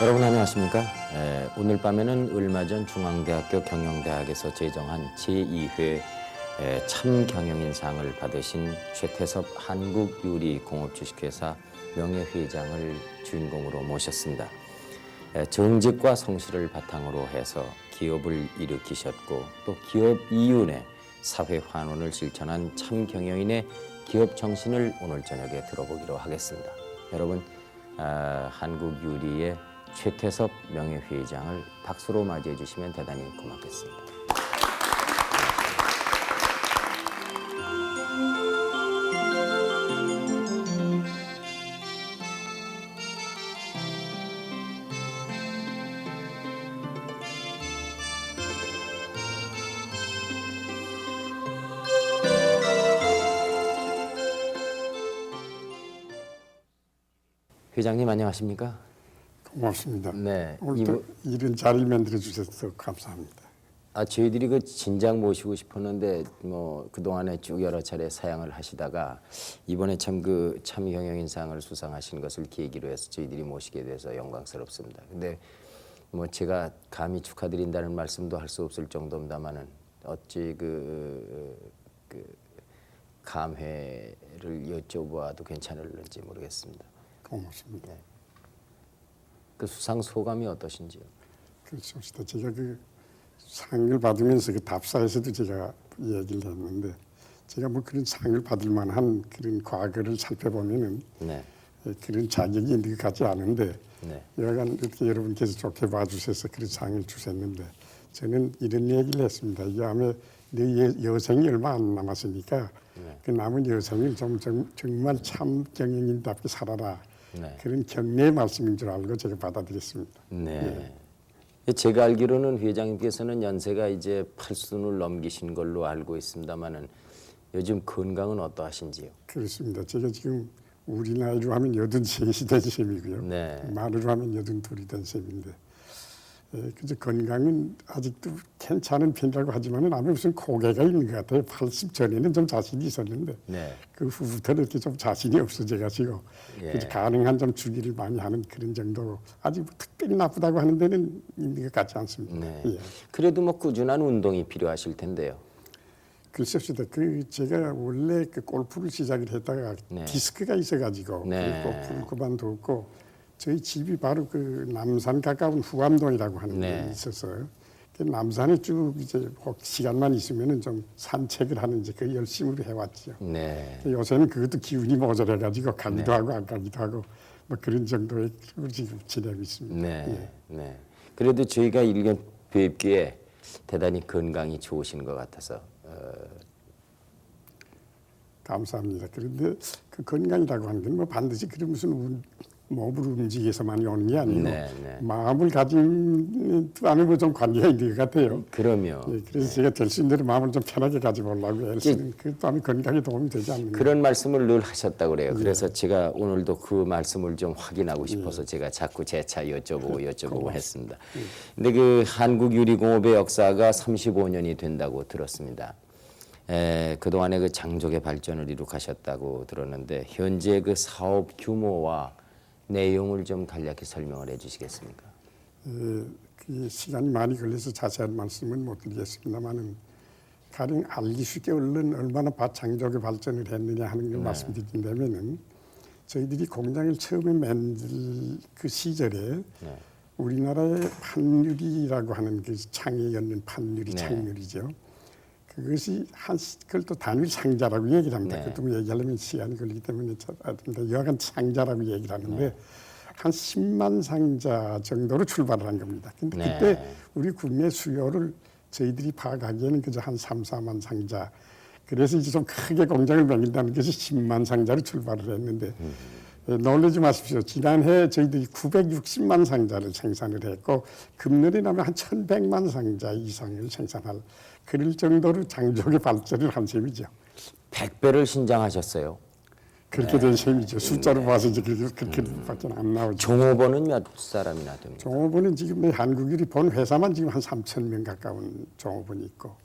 여러분 안녕하십니까? 오늘 밤에는 얼마 전 중앙대학교 경영대학에서 제정한 제2회 참경영인상을 받으신 최태섭 한국유리공업주식회사 명예회장을 주인공으로 모셨습니다. 정직과 성실을 바탕으로 해서 기업을 일으키셨고 또 기업 이윤의 사회 환원을 실천한 참경영인의 기업 정신을 오늘 저녁에 들어보기로 하겠습니다. 여러분 한국유리의 최태섭 명예회장을 박수로 맞이해 주시면 대단히 고맙겠습니다. 회장님 안녕하십니까? 고맙습니다. 네. 오늘도 이런 자리를 만들어 주셔서 감사합니다. 저희들이 그 진작 모시고 싶었는데 뭐 그동안에 쭉 여러 차례 사양을 하시다가 이번에 참 그 참경영인상을 수상하신 것을 계기로 해서 저희들이 모시게 돼서 영광스럽습니다. 근데 뭐 제가 감히 축하드린다는 말씀도 할 수 없을 정도입니다만은 어찌 그 감회를 여쭤봐도 괜찮을지 모르겠습니다. 고맙습니다. 네. 그 수상 소감이 어떠신지요? 그렇습니다. 제가 그 상을 받으면서 그 답사에서도 제가 얘기를 했는데 제가 뭐 그런 상을 받을 만한 그런 과거를 살펴보면은 네. 그런 자격이 있는 것 같지 않은데 네. 여하간 이렇게 여러분께서 좋게 봐주셔서 그런 상을 주셨는데 저는 이런 얘기를 했습니다. 이게 아마 내 여생이 얼마 안 남았으니까 그 남은 여생을 정말 참 경영인답게 살아라. 네. 그런 격려의 말씀인 줄 알고 제가 받아들였습니다. 네. 제가 알기로는 회장님께서는 연세가 이제 80을 넘기신 걸로 알고 있습니다만은 요즘 건강은 어떠하신지요? 그렇습니다. 제가 지금 우리 나이로 하면 83이 된 셈이고요. 네. 말으로 하면 82이 된 셈인데 그저 건강은 아직도 괜찮은 편이라고 하지만은 아마 무슨 고개가 있는 것 같아요. 80 전에는 좀 자신이 있었는데 네. 그 후부터는 이렇게 좀 자신이 없어져가지고 그래서 가능한 좀 주기를 많이 하는 그런 정도로 아직 뭐 특별히 나쁘다고 하는 데는 있는 것 같지 않습니다. 네. 예. 그래도 뭐 꾸준한 운동이 필요하실 텐데요. 글쎄입니다. 제가 원래 그 골프를 시작을 했다가 네. 디스크가 있어가지고 네. 골프를 그만두었고 저희 집이 바로 그 남산 가까운 후암동이라고 하는 네. 데 있어서요. 그 남산에 쭉 이제 시간만 있으면은 좀 산책을 하는 이제 그 열심으로 해왔죠. 네. 요새는 그것도 기운이 모자라가지고 가기도 하고 안 가기도 하고 뭐 그런 정도의 지금 지내고 있습니다. 네. 예. 네. 그래도 저희가 일년 뵙기에 대단히 건강이 좋으신 것 같아서 감사합니다. 그런데 그 건강이라고 하는 건 뭐 반드시 그런 무슨 몸을 움직여서만 오는 게 아니고 네, 네. 마음을 가진 안에 좀 관계가 있는 것 같아요. 그럼요. 예, 그래서 제가 될 수 있는 대로 마음을 좀 편하게 가져보려고 애를 쓰는 그 또한 건강에 도움이 되지 않는가. 그런 말씀을 늘 하셨다고 그래요. 그래서 제가 오늘도 그 말씀을 좀 확인하고 싶어서 제가 자꾸 재차 여쭤보고 했습니다. 근데 그 한국유리공업의 역사가 35년이 된다고 들었습니다. 그동안에 그 장족의 발전을 이룩하셨다고 들었는데 현재 그 사업 규모와 내용을 좀 간략히 설명을 해 주시겠습니까? 그 시간이 많이 걸려서 자세한 말씀은 못 드리겠습니다만은 가령 알기 쉽게 얼마나 장족의 발전을 했느냐 하는 걸 말씀드린다면은 저희들이 공장을 처음에 만들 그 시절에 우리나라의 판유리라고 하는 그 창에 연 판유리 창유리죠. 그것이 그걸 또 단일 상자라고 얘기를 합니다. 그것도 뭐 얘기하려면 시간이 걸리기 때문에 여하간 상자라고 얘기를 하는데 한 10만 상자 정도로 출발을 한 겁니다. 근데 그때 우리 국내 수요를 저희들이 파악하기에는 그저 한 3, 4만 상자. 그래서 이제 좀 크게 공장을 만든다는 것이 10만 상자로 출발을 했는데 놀라지 마십시오. 지난해 저희들이 960만 상자를 생산을 했고 금년에 나면 한 1100만 상자 이상을 생산할 그럴 정도로 장족의 발전을 한 셈이죠. 100배를 신장하셨어요. 그렇게 된 셈이죠. 숫자로 봐서 이제 그렇게밖에 안 나오죠. 종업원은 몇 사람이나 됩니까? 종업원은 지금 한국유리 본 회사만 지금 한 3,000명 가까운 종업원이 있고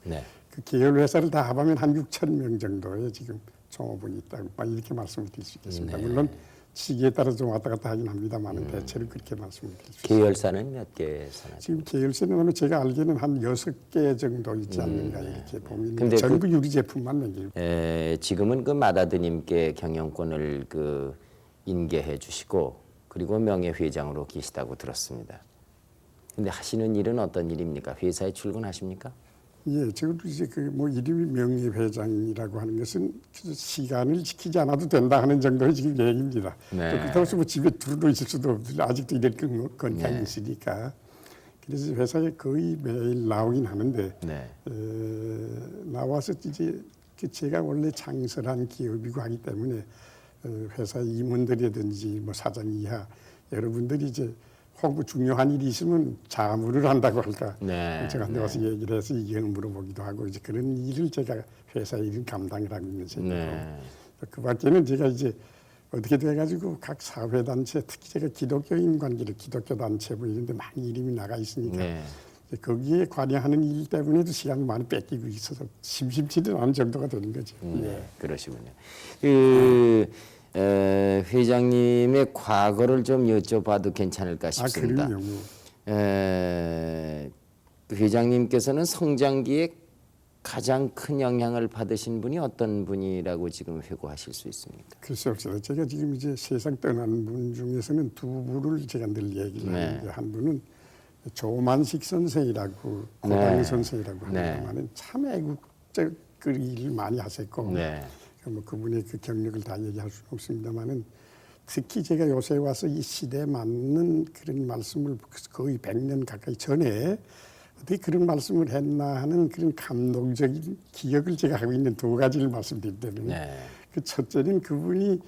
그 계열 회사를 다 합하면 한 6,000명 정도의 지금 종업원이 있다고 이렇게 말씀을 드릴 수 있겠습니다. 물론 시기에 따라 좀 왔다 갔다 하긴 합니다만 대체로 그렇게 말씀을 드릴 수 있습니다. 계열사는 몇 개 사나? 지금 계열사는 아마 제가 알기에는 한 6개 정도 있지 않는가 이렇게 보면 근데 전부 유리 제품만 내기로. 지금은 그 마다드님께 경영권을 그 인계해 주시고 그리고 명예회장으로 계시다고 들었습니다. 근데 하시는 일은 어떤 일입니까? 회사에 출근하십니까? 예, 저도 이제 그 뭐 이름이 명예회장이라고 하는 것은 시간을 지키지 않아도 된다 하는 정도의 지금 얘기입니다. 네. 그렇다고 해서 뭐 집에 두루 있을 수도 없고 아직도 이럴 건강이 있으니까. 그래서 회사에 거의 매일 나오긴 하는데 네. 나와서 이제 제가 원래 창설한 기업이고 하기 때문에 회사 임원들이라든지 뭐 사장 이하 여러분들이 이제 혹 중요한 일이 있으면 자문을 한다고 할까. 네, 제가 나와서 얘기를 해서 의견을 물어보기도 하고 이제 그런 일을 제가 회사 일을 감당을 하고 있는 셈이고. 네. 그 밖에는 제가 이제 어떻게 돼가지고 각 사회단체 특히 제가 기독교인 관계를 기독교 단체 뭐 이런 데 많이 이름이 나가 있으니까 네. 거기에 관여하는 일 때문에도 시간을 많이 뺏기고 있어서 심심치는 않은 정도가 되는 거죠. 네, 그러시군요. 그 회장님의 과거를 좀 여쭤봐도 괜찮을까 싶습니다. 그럼요. 뭐. 회장님께서는 성장기에 가장 큰 영향을 받으신 분이 어떤 분이라고 지금 회고하실 수 있습니까? 글쎄요, 제가 지금 이제 세상 떠난 분 중에서는 두 분을 제가 늘 얘기를 하는데 한 분은 조만식 선생이라고 고당 선생이라고 합니다만은 참 애국적 그 일을 많이 하셨고 뭐 그분의 그 경력을 다 얘기할 수는 없습니다만은 특히 제가 요새 와서 이 시대에 맞는 그런 말씀을 거의 100년 가까이 전에 어떻게 그런 말씀을 했나 하는 그런 감동적인 기억을 제가 하고 있는 두 가지를 말씀드리면 그 첫째는 그분이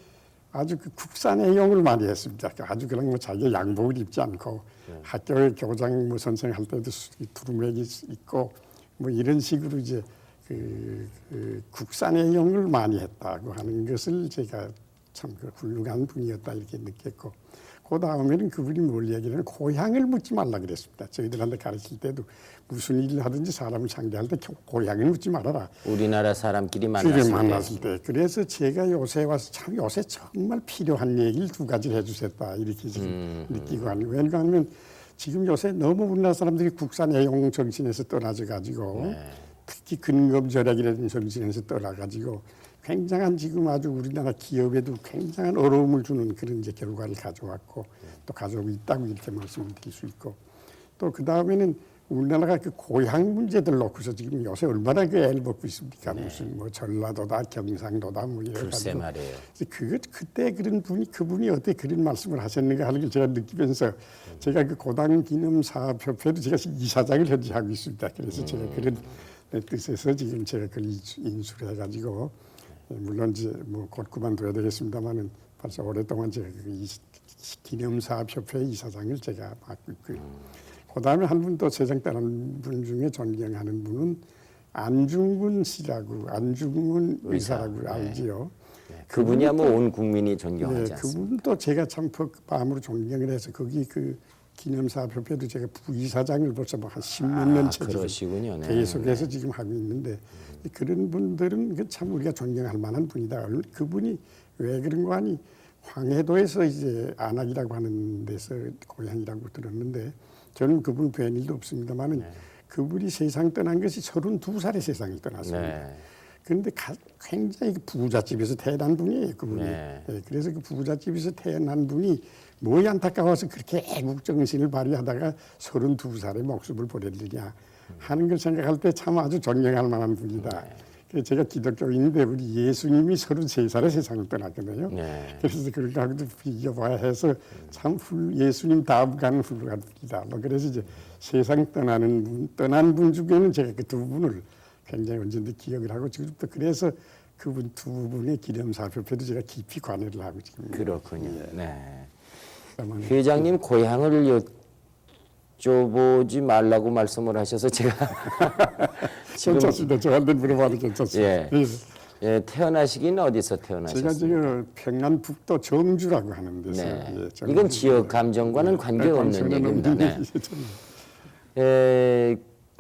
아주 그 국산애용을 많이 했습니다. 아주 그냥 뭐 자기 양복을 입지 않고 학교에 교장 뭐 선생할 때도 두루맥이 있고 뭐 이런 식으로 이제 그 국산애용을 많이 했다고 하는 것을 제가 참 그 훌륭한 분이었다 이렇게 느꼈고 그 다음에는 그분이 뭘 얘기하냐면 고향을 묻지 말라 그랬습니다. 저희들한테 가르칠 때도 무슨 일을 하든지 사람을 상대할 때 고향을 묻지 말아라. 우리나라 사람끼리 만났을 때. 그래서 제가 요새 와서 참 요새 정말 필요한 얘기를 두 가지를 해주셨다 이렇게 지금 느끼고 하는 거예요. 왜냐하면 지금 요새 너무 우리나라 사람들이 국산 애용 정신에서 떠나져 가지고 특히 근검절약이라는 정신에서 떠나 가지고 굉장한 지금 아주 우리나라 기업에도 굉장한 어려움을 주는 그런 이제 결과를 가져왔고 또 가져오고 있다고 이렇게 말씀을 드릴 수 있고 또 그 다음에는 우리나라가 그 고향 문제들 놓고서 지금 요새 얼마나 그 애를 먹고 있습니까? 무슨 뭐 전라도다 경상도다 뭐 이런 글쎄 말이에요. 그때 그분이 어떻게 그런 말씀을 하셨는가 하는 걸 제가 느끼면서 제가 그 고당 기념사업협회도 제가 이사장을 현재 하고 있습니다. 그래서 제가 그런 뜻에서 지금 제가 그걸 인수를 해가지고 물론 이제 뭐 곧 그만둬야 되겠습니다만은 벌써 오랫동안 제가 그 기념사업협회 이사장을 제가 맡고 있고요. 그다음에 한 분 또 세상 떠난 분 중에 존경하는 분은 안중근 씨라고 안중근 의사라고 알지요. 그분이야 뭐 온 국민이 존경하지 않습니까? 그분도 제가 참 마음으로 존경을 해서 거기 그 기념사업협회도 제가 부이사장을 벌써 뭐 한 10몇 년째 그러시군요. 계속해서 지금 하고 있는데 그런 분들은 참 우리가 존경할 만한 분이다. 그분이 왜 그런 거 아니 황해도에서 이제 안악이라고 하는 데서 고향이라고 들었는데 저는 그분 뵌 일도 없습니다만은 그분이 세상 떠난 것이 32살에 세상을 떠났습니다. 그런데 굉장히 부잣집에서 태어난 분이에요, 그분이. 그래서 그 부잣집에서 태어난 분이 뭐에 안타까워서 그렇게 애국 정신을 발휘하다가 32살에 목숨을 버렸느냐 하는 걸 생각할 때 참 아주 존경할 만한 분이다. 그래서 제가 기독교인인데 우리 예수님이 33살에 세상을 떠났거든요. 그래서 그걸 하고도 비교봐야 해서 참 예수님 다음 가는 훌륭한 분이다. 뭐 그래서 이제 세상 떠난 분 중에는 제가 그 두 분을 굉장히 언제든지 기억을 하고 지금부터 그래서 그분 두 분의 기념사업협회도 제가 깊이 관여를 하고 지금. 그렇군요. 네. 회장님 고향을 여쭤보지 말라고 말씀을 하셔서 제가 지금 괜찮습니다. 저한테 물어봐도 괜찮습니다. 태어나시긴 어디서 태어나셨습니까? 제가 지금 평안북도 정주라고 하는 데서. 정주. 이건 지역 감정과는 관계없는 얘기입니다.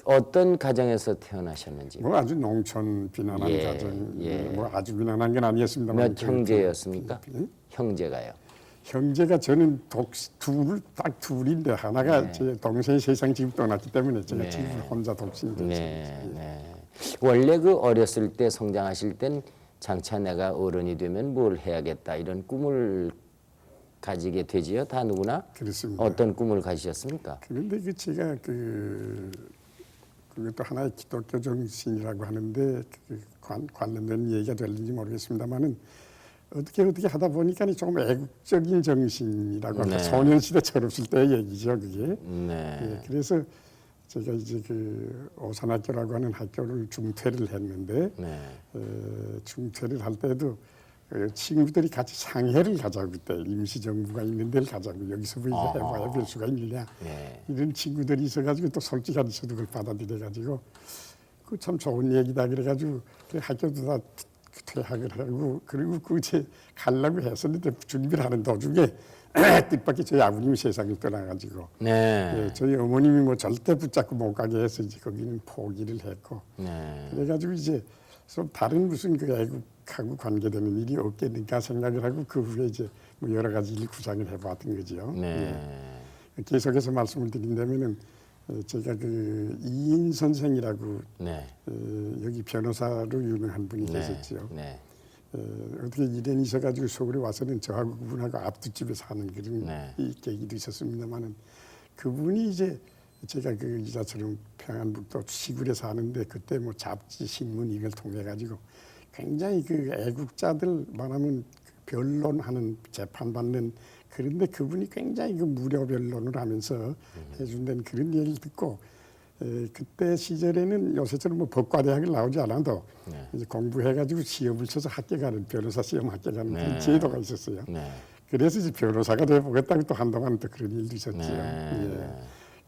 어떤 가정에서 태어나셨는지. 뭐 아주 농촌 비난한 가정, 뭐 아주 비난한 건 아니었습니다만. 몇 형제였습니까? 형제가요. 형제가 저는 딱 둘인데 하나가 네. 제 동생이 세상 지금 떠났기 때문에 제가 네. 지금 혼자 독신이죠. 네, 네. 원래 그 어렸을 때 성장하실 땐 장차 내가 어른이 되면 뭘 해야겠다 이런 꿈을 가지게 되지요. 다 누구나. 그렇습니다. 어떤 꿈을 가지셨습니까? 그런데 그 제가 그것도 하나의 기독교 정신이라고 하는데 관련된 얘기가 될는지 모르겠습니다만은 어떻게 하다 보니까 조금 애국적인 정신이라고 할까 네. 소년시대 철없을 때의 얘기죠 그게. 네. 예, 그래서 제가 이제 그 오산학교라고 하는 학교를 중퇴를 했는데 네. 중퇴를 할 때도 친구들이 같이 상해를 가자고 그때 임시정부가 있는 데를 가자고 여기서 뭐 이제 해봐야 될 수가 있느냐 네. 이런 친구들이 있어가지고 또 솔직하면서도 그걸 받아들여가지고 그 참 좋은 얘기다 그래가지고 그 학교도 다 퇴학을 하고 그리고 그제 가려고 했었는데 준비를 하는 도중에 뜻밖의 저희 아버님이 세상을 떠나가지고 네. 예, 저희 어머님이 뭐 절대 붙잡고 못 가게 해서 이제 거기는 포기를 했고 네. 그래가지고 이제 좀 다른 무슨 그 애국하고 관계되는 일이 없겠는가 생각을 하고 그 후에 이제 뭐 여러 가지 일 구상을 해봤던 거죠. 네. 예. 계속해서 말씀을 드린다면은 제가 그 이인 선생이라고 네. 여기 변호사로 유명한 분이 네. 계셨죠. 네. 어떻게 일연이 있어가지고 서울에 와서는 저하고 그분하고 앞뒷집에 사는 그런 네. 이 계기도 있었습니다만은 그분이 이제 제가 그 이자처럼 평안북도 시골에 사는데 그때 뭐 잡지 신문 이걸 통해 가지고 굉장히 그 애국자들 말하면 변론하는 재판받는 그런데 그분이 굉장히 그 무료 변론을 하면서 해준다는 그런 얘기를 듣고 그때 시절에는 요새처럼 뭐 법과대학을 나오지 않아도 네. 이제 공부해가지고 시험을 쳐서 합격하는 변호사 시험 합격하는 네. 그런 제도가 있었어요. 네. 그래서 이제 변호사가 돼보겠다고 또 한동안 또 그런 일도 있었죠. 네. 예.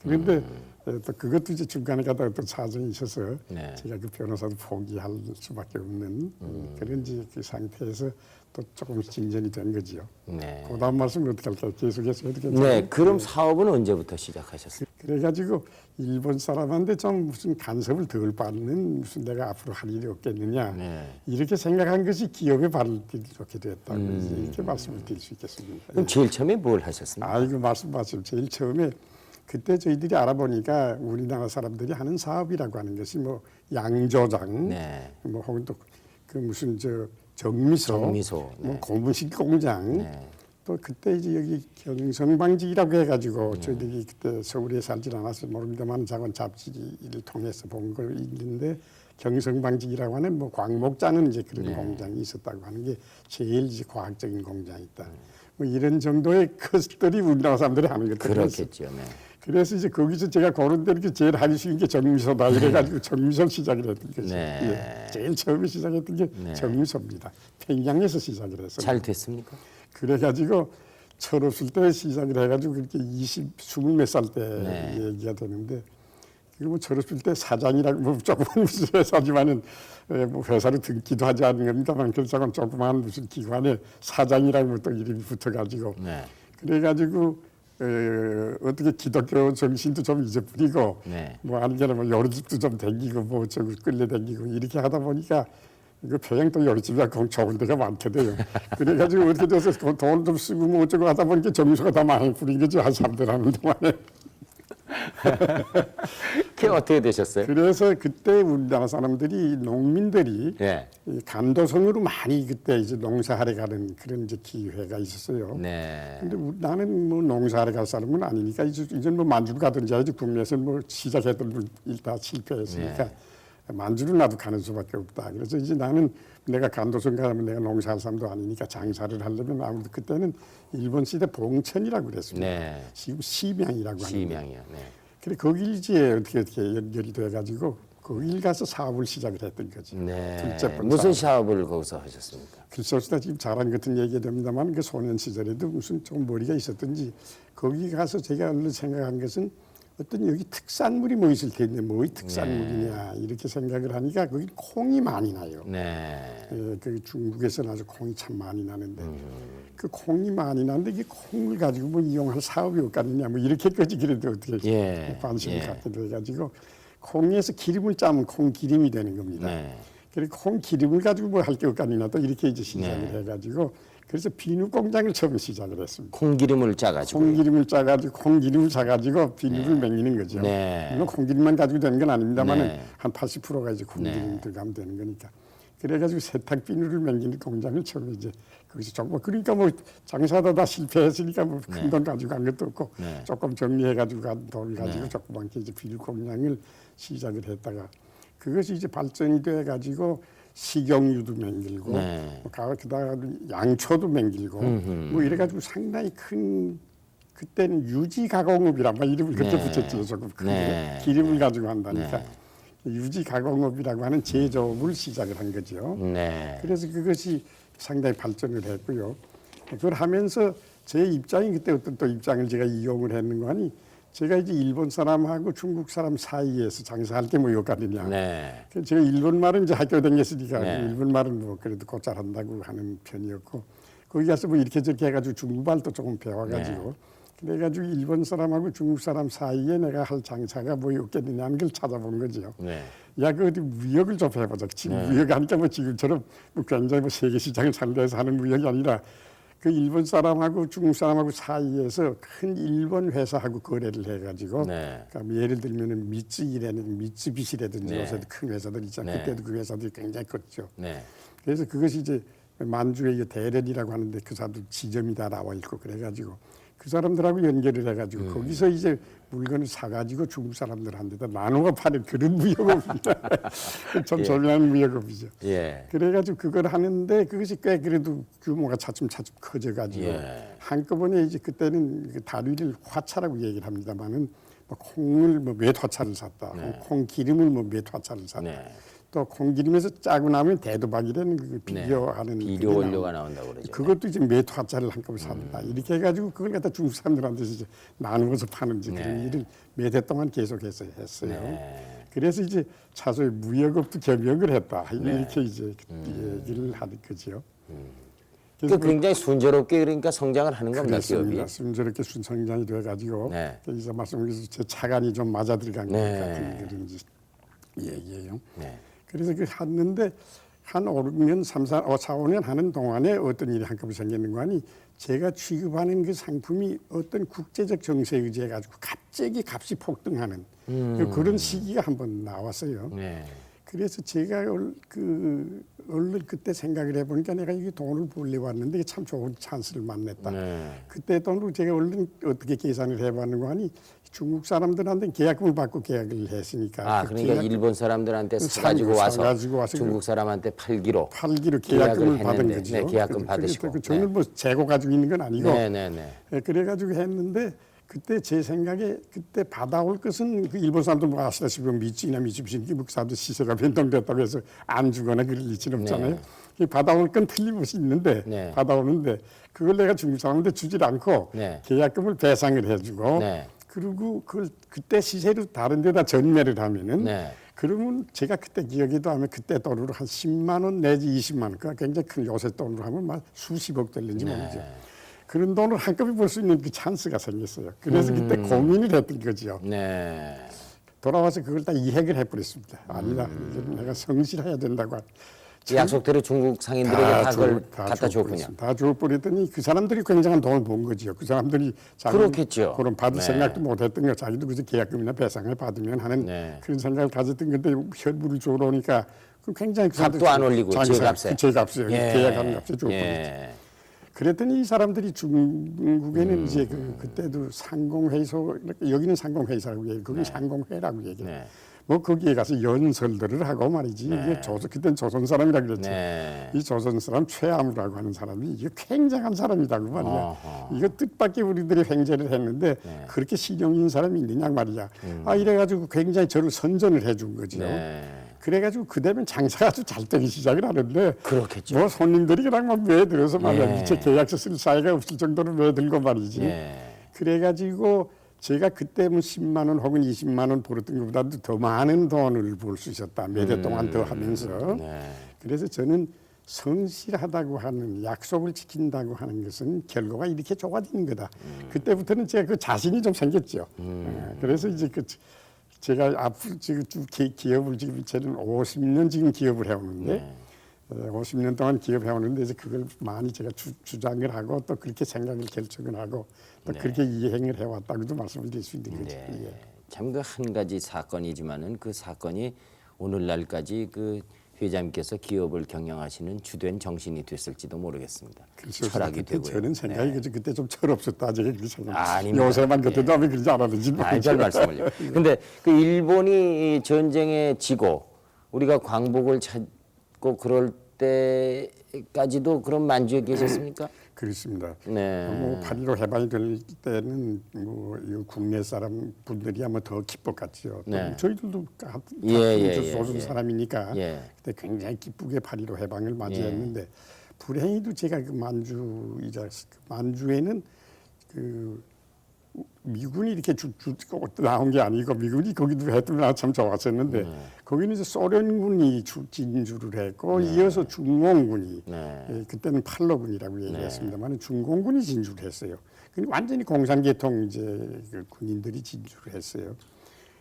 그런데 또 그것도 이제 중간에 가다가 또 사정이 있어서 네. 제가 그 변호사도 포기할 수밖에 없는 그런 이제 그 상태에서 또 조금 진전이 된 거지요. 네. 그 다음 말씀을 어떻게 할까요? 계속해서 어떻게 네. 그럼 사업은 언제부터 시작하셨어요? 그래가지고 일본 사람한테 좀 무슨 간섭을 덜 받는 무슨 내가 앞으로 할 일이 없겠느냐 네. 이렇게 생각한 것이 기업의 발을 들이게 됐다고 이렇게 말씀을 드릴 수 있겠습니다. 그럼 제일 처음에 뭘 하셨습니까? 아이고 말씀 제일 처음에 그때 저희들이 알아보니까 우리나라 사람들이 하는 사업이라고 하는 것이 뭐 양조장, 네. 뭐 혹은 또 그 무슨 저 정미소, 네. 뭐 고무신 공장, 네. 또 그때 이제 여기 경성방지라고 해가지고 저희들이 그때 서울에 살질 않아서 모릅니다만 작은 잡지를 통해서 본 걸 있는데 경성방지라고 하는 뭐 광목 짜는 이제 그런 공장이 있었다고 하는 게 제일 이제 과학적인 공장이다. 뭐 이런 정도의 것들이 우리나라 사람들이 하는 것들. 그렇겠죠. 네. 그래서 이제 거기서 제가 고른 데 이렇게 제일 하기 쉬운 게 정미소다 이래가지고 정미소 시작을 했던 거죠. 네. 예. 제일 처음에 시작했던 게 정미소입니다. 평양에서 시작을 했어요. 잘 됐습니까? 그래가지고 철없을 때 시작을 해가지고 그렇게 20 몇 살 때 얘기가 되는데 그리고 뭐 철없을 때 사장이라고 뭐 조그만 무슨 회사지만은 뭐 회사로 등기도 하지 않은 겁니다만 그렇다고 조그만 무슨 기관에 사장이라고 또 이름이 붙어가지고 네. 그래가지고 어떻게 기독교 정신도 좀 잊어버리고 네. 뭐 아니게나 뭐 요리집도 좀 댕기고 뭐 저거 끌려댕기고 이렇게 하다 보니까 이거 평양 또 요리집이 좋은 데가 많거든요. 그래가지고 어떻게 돼서 돈 좀 쓰고 뭐 어쩌고 하다 보니까 정수가 다 많이 부린 거죠. 한 3대 하는 동안에. 그게 어떻게 되셨어요? 그래서 그때 우리나라 사람들이 농민들이 네. 이 간도성으로 많이 그때 이제 농사하러 가는 그런 이제 기회가 있었어요. 네. 근데 나는 뭐 농사하러 갈 사람은 아니니까 이제 뭐 만주를 가든지 해야지 국내에서 뭐 시작했던 일 다 실패했으니까 만주를 나도 가는 수밖에 없다. 그래서 이제 나는 내가 간도성 가면 내가 농사할 사람도 아니니까 장사를 하려면 아무래도 그때는 일본 시대 봉천이라고 그랬습니다. 네. 지금 심양이라고 하는. 시명이요. 네. 그래 거기 이제 어떻게 연결이 돼가지고 거길 가서 사업을 시작을 했던 거지. 네. 둘째 번 무슨 사업. 사업을 거기서 하셨습니까? 글쎄 지금 잘한 같은 얘기가 됩니다만 그 소년 시절에도 무슨 좀 머리가 있었던지 거기 가서 제가 얼른 생각한 것은 어떤 여기 특산물이 뭐 있을 텐데 뭐의 특산물이냐 이렇게 생각을 하니까 거기 콩이 많이 나요. 네. 그 중국에서는 아주 콩이 참 많이 나는데 그 콩이 많이 나는데 이 콩을 가지고 뭐 이용할 사업이 없겠느냐 뭐 이렇게까지 그래도 어떻게 관심을 갖게 돼가지고 콩에서 기름을 짜면 콩 기름이 되는 겁니다. 네. 그리고 콩 기름을 가지고 뭐 할 게 없겠느냐 또 이렇게 이제 시작을 해가지고 그래서 비누 공장을 처음 시작을 했습니다. 콩기름을 짜가지고. 콩기름을 짜가지고 비누를 맹이는 거죠. 네. 물론 콩기름만 가지고 되는 건 아닙니다만은 네. 한 80%가 이제 콩기름 들어가면 되는 거니까. 그래가지고 세탁 비누를 맹이는 공장을 처음 이제 거기서 조금 그러니까 뭐 장사도 다 실패했으니까 뭐 큰 돈 가지고 간 것도 없고 조금 정리해가지고 간 돈 가지고 조그맣게 이제 비누 공장을 시작을 했다가 그것이 이제 발전이 돼가지고 식용유도 맹길고 그다가 양초도 맹길고 뭐 이래가지고 상당히 큰 그때는 유지가공업이란 말 이름을 그때 붙였죠. 조금 크게 기름을 가지고 한다니까 유지가공업이라고 하는 제조업을 시작을 한 거죠. 그래서 그것이 상당히 발전을 했고요. 그걸 하면서 제 입장이 그때 어떤 또 입장을 제가 이용을 했는가 하니 제가 이제 일본 사람하고 중국 사람 사이에서 장사할 게 뭐였거든요. 제가 일본 말은 이제 학교 다녔으니까 일본 말은 뭐 그래도 곧잘 한다고 하는 편이었고 거기 가서 뭐 이렇게 저렇게 해가지고 중국말도 조금 배워가지고 그래가지고 일본 사람하고 중국 사람 사이에 내가 할 장사가 뭐였겠느냐 하는 걸 찾아본 거죠. 야, 그 어디 무역을 좀 해보자. 지금 무역하니까 뭐 지금처럼 뭐 굉장히 뭐 세계 시장을 상대해서 하는 무역이 아니라 그 일본 사람하고 중국 사람하고 사이에서 큰 일본 회사하고 거래를 해가지고 그러니까 뭐 예를 들면은 미쯔비시라든지 요새도 큰 회사들 있잖아요. 그때도 그 회사들이 굉장히 컸죠. 그래서 그것이 이제 만주의 대련이라고 하는데 그 사람들 지점이 다 나와 있고 그래가지고 그 사람들하고 연결을 해가지고 거기서 이제 물건을 사가지고 중국 사람들한테다 나누어 파는 그런 무역업입니다. 참 절묘한 무역업이죠. 그래가지고 그걸 하는데 그것이 꽤 그래도 규모가 차츰차츰 커져가지고 한꺼번에 이제 그때는 그 다리를 화차라고 얘기를 합니다만은 뭐 콩을 뭐 몇 화차를 샀다, 콩 기름을 뭐 몇 화차를 샀다. 또 콩기름에서 짜고 나면 대도박이라는 그 비료하는 비료 원료가 나온다고 그러죠. 그것도 이제 몇 화짜리를 한꺼번에 산다. 이렇게 해가지고 그걸 갖다 중국 사람들한테 이제 나누어서 파는지 그런 일을 몇 해 동안 계속해서 했어요. 그래서 이제 차소의 무역업도 겸역을 했다. 이렇게 이제 얘기를 하는 거죠. 그 굉장히 순조롭게 그러니까 성장을 하는 겁니다. 기업이. 순조롭게 성장이 돼가지고 이제 말씀드려서 제 차관이 좀 맞아 들어간 것 같은 그런 얘기예요. 그래서 그 했는데 한 5, 6년, 4, 5년 하는 동안에 어떤 일이 한꺼번에 생기는 거 아니 제가 취급하는 그 상품이 어떤 국제적 정세에 의지해가지고 갑자기 값이 폭등하는 그런 시기가 한번 나왔어요. 그래서 제가 얼른 그때 생각을 해보니까 내가 이게 돈을 벌려 왔는데 참 좋은 찬스를 만났다. 그때 돈으로 제가 얼른 어떻게 계산을 해봤는가 하니 중국 사람들한테 계약금을 받고 계약을 했으니까. 그러니까 일본 사람들한테 사가지고 와서 중국 사람한테 팔기로 계약금을 받은 거죠. 계약금 받으시고. 저는 뭐 재고 가지고 있는 건 아니고. 그래가지고 했는데 그때 제 생각에 그때 받아올 것은 그 일본 사람들 뭐 아시다시피 미쯔비시 그 사람들 시세가 변동됐다고 해서 안 주거나 그럴 리치는 없잖아요. 받아올 건 틀림없이 있는데 받아오는데 그걸 내가 중국 사람한테 주질 않고 계약금을 배상을 해주고 그리고 그걸 그때 시세를 다른 데다 전매를 하면은 그러면 제가 그때 기억에도 하면 그때 돈으로 한 10만 원 내지 20만 원 그러니까 굉장히 큰 요새 돈으로 하면 막 수십억 될는지 모르죠. 그런 돈을 한꺼번에 벌 수 있는 그 찬스가 생겼어요. 그래서 그때 고민을 했던 거죠. 돌아와서 그걸 다 이행을 해버렸습니다. 아니다. 내가 성실해야 된다고. 약속대로 중국 상인들에게 다 그걸 갖다 줬군요. 다 줘버렸더니 그 사람들이 굉장한 돈을 번 거죠. 그 사람들이 그렇겠죠. 그런 받을 생각도 못했던 거 자기도 그저 계약금이나 배상을 받으면 하는 그런 생각을 가졌던 건데 현물을 주러 오니까 굉장히 값도 안 올리고 제값에 계약하는 값에 줘버렸죠. 그랬더니 이 사람들이 중국에는 이제 그때도 상공회의소 여기는 상공회의소라고 얘기해요. 거기 상공회라고 얘기해요. 뭐 거기에 가서 연설들을 하고 말이지 이게 그때는 조선 사람이라 그랬죠. 이 조선 사람 최암우라고 하는 사람이 이게 굉장한 사람이다 그 말이야. 이거 뜻밖의 우리들이 횡재를 했는데 그렇게 신용 있는 사람이 있느냐 말이야. 이래가지고 굉장히 저를 선전을 해준 거죠. 그래가지고 그다음에 장사가 아주 잘 되기 시작을 하는데 그렇겠죠. 뭐 손님들이 그냥 막 매들어서 말이야. 미처 계약서 쓸 사이가 없을 정도로 매들고 말이지. 그래가지고 제가 그때 뭐 10만 원 혹은 20만 원 벌었던 것보다도 더 많은 돈을 벌 수 있었다. 몇 해 동안 더 하면서. 그래서 저는 성실하다고 하는 약속을 지킨다고 하는 것은 결과가 이렇게 좋아지는 거다. 그때부터는 제가 그 자신이 좀 생겼죠. 그래서 이제 제가 앞으로 지금 쭉 기업을 지금 저는 50년 지금 기업을 해오는데 50년 동안 기업 해오는데 이제 그걸 많이 제가 주장을 하고 또 그렇게 생각을 결정을 하고 또 그렇게 이행을 해왔다고도 말씀을 드릴 수 있는 거죠. 예. 참 그 한 가지 사건이지만은 그 사건이 오늘날까지 그 회장님께서 기업을 경영하시는 주된 정신이 됐을지도 모르겠습니다. 그렇죠. 철학이 그때 되고요. 저는 생각이 그때 좀 철없었다. 제가 그렇게 생각합니다. 아닙니다. 요새만 그때도 아마 그러지 않았는지 별 말씀을요. 근데 그 일본이 전쟁에 지고 우리가 광복을 찾고 그럴 때까지도 그런 만주에 계셨습니까? 그렇습니다. 네. 뭐 8.15 해방이 될 때는 뭐 이 국내 사람 분들이 아마 더 기뻤겠죠. 네. 저희들도 소수 사람이니까 그때 굉장히 기쁘게 8.15 해방을 맞이했는데 불행히도 제가 그 만주에는 그 미군이 이렇게 나온 게 아니고 미군이 거기도 해도 참 좋았었는데 거기는 이제 소련군이 진주를 했고 이어서 중공군이 그때는 팔로군이라고 얘기했습니다만 중공군이 진주를 했어요. 완전히 공산계통 이제 그 군인들이 진주를 했어요.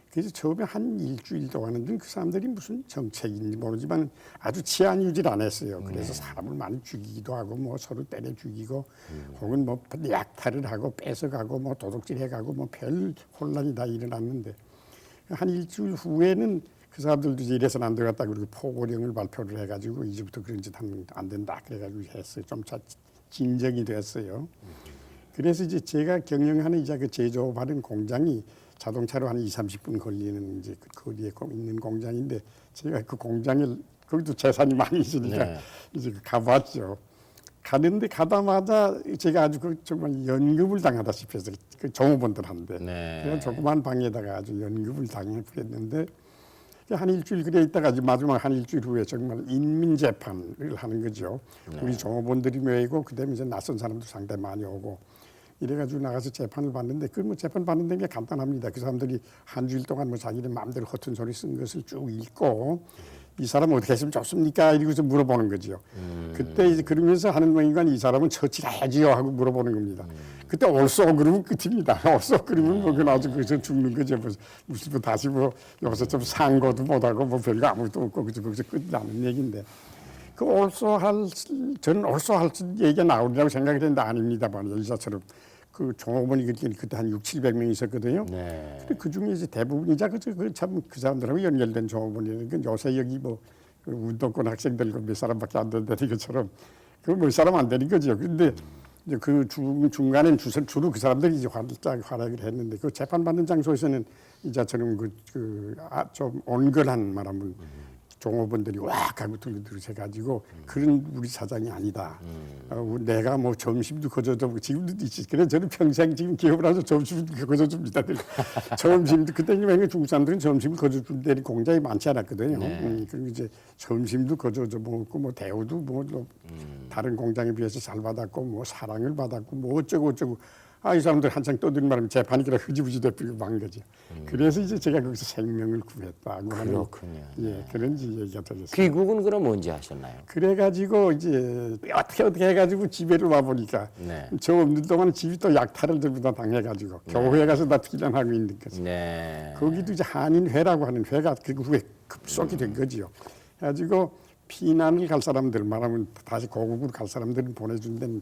그래서 처음에 한 일주일 동안은 그 사람들이 무슨 정책인지 모르지만 아주 치안 유지를 안 했어요. 그래서 사람을 많이 죽이기도 하고 뭐 서로 때려 죽이고 혹은 뭐 약탈을 하고 뺏어가고 뭐 도둑질해가고 뭐 별 혼란이 다 일어났는데 한 일주일 후에는 그 사람들도 이제 이래서는 안 되겠다 그리고 포고령을 발표를 해가지고 이제부터 그런 짓 하면 안 된다 그래가지고 했어요. 좀 진정이 됐어요. 그래서 이제 제가 경영하는 이제 그 제조업하는 공장이 자동차로 한 20-30분 걸리는 이제 그 거리에 있는 공장인데 제가 그 공장에 거기도 재산이 많이 있으니까 이제 가봤죠. 가는데 가다마자 제가 아주 그 정말 연급을 당하다시피 해서 그 종업원들한테 그냥 조그만 방에다가 아주 연급을 당했는데 한 일주일 그래 있다가 마지막 한 일주일 후에 정말 인민 재판을 하는 거죠. 우리 종업원들이 모이고 그다음에 이제 낯선 사람도 상당히 많이 오고. 이래가지고 나가서 재판을 받는데 그 뭐 재판 받는 게 간단합니다. 그 사람들이 한 주일 동안 뭐 자기들 마음대로 허튼 소리 쓴 것을 쭉 읽고 이 사람 어떻게 했으면 좋습니까? 이러고서 물어보는 거죠. 그때 이제 그러면서 하는 거니까 이 사람은 처치해야지요 하고 물어보는 겁니다. 그때 옳소 그러면 끝입니다. 옳소 그러면 뭐 그건 아주 그저 죽는 거죠. 무슨 뭐 다시 뭐 여기서 좀 상고도 못하고 뭐 별거 아무것도 없고 거기서 끝나는 얘기인데. 그 저는 옳소할 얘기가 나오리라고 생각을 했는데 아닙니다만 이자처럼 그 종업원이 그때 한 600-700명 있었거든요. 근데 그 중에 이제 대부분이자 그 사람들하고 연결된 종업원이니까 요새 여기 뭐 운동권 학생들 몇 사람밖에 안 된다는 것처럼 그 몇 사람 안 되는 거죠. 근데 이제 그 중간엔 주로 그 사람들이 이제 활약을 했는데 그 재판 받는 장소에서는 이자처럼 좀 온건한 말하면. 종업원들이 왁 하고 들이셔가지고 그런 우리 사장이 아니다. 내가 뭐 점심도 거저주고 지금도 있지. 그래서 저는 평생 지금 기업을 해서 점심도 거저줍니다. 점심도 그때 중국 사람들은 점심을 거저줄 때는 공장이 많지 않았거든요. 그리고 이제 점심도 거저줘 먹고 뭐 대우도 뭐 다른 공장에 비해서 잘 받았고 뭐 사랑을 받았고 뭐 어쩌고 이 사람들 한창 떠드는 말하면 재판이라 흐지부지 되고 만 거죠. 그래서 이제 제가 거기서 생명을 구했다고 하는 그렇군요. 그런 얘기가 되겠습니다. 귀국은 그럼 언제 하셨나요? 그래가지고 이제 어떻게 해가지고 집에를 와 보니까 저 없는 동안 집이 또 약탈을 전부 다 당해가지고 교회에 가서 다 피난하고 있는 거죠. 거기도 이제 한인회라고 하는 회가 그 후에 급속히 된 거지요. 그래가지고 피난을 갈 사람들 말하면 다시 고국으로 갈 사람들은 보내준 데는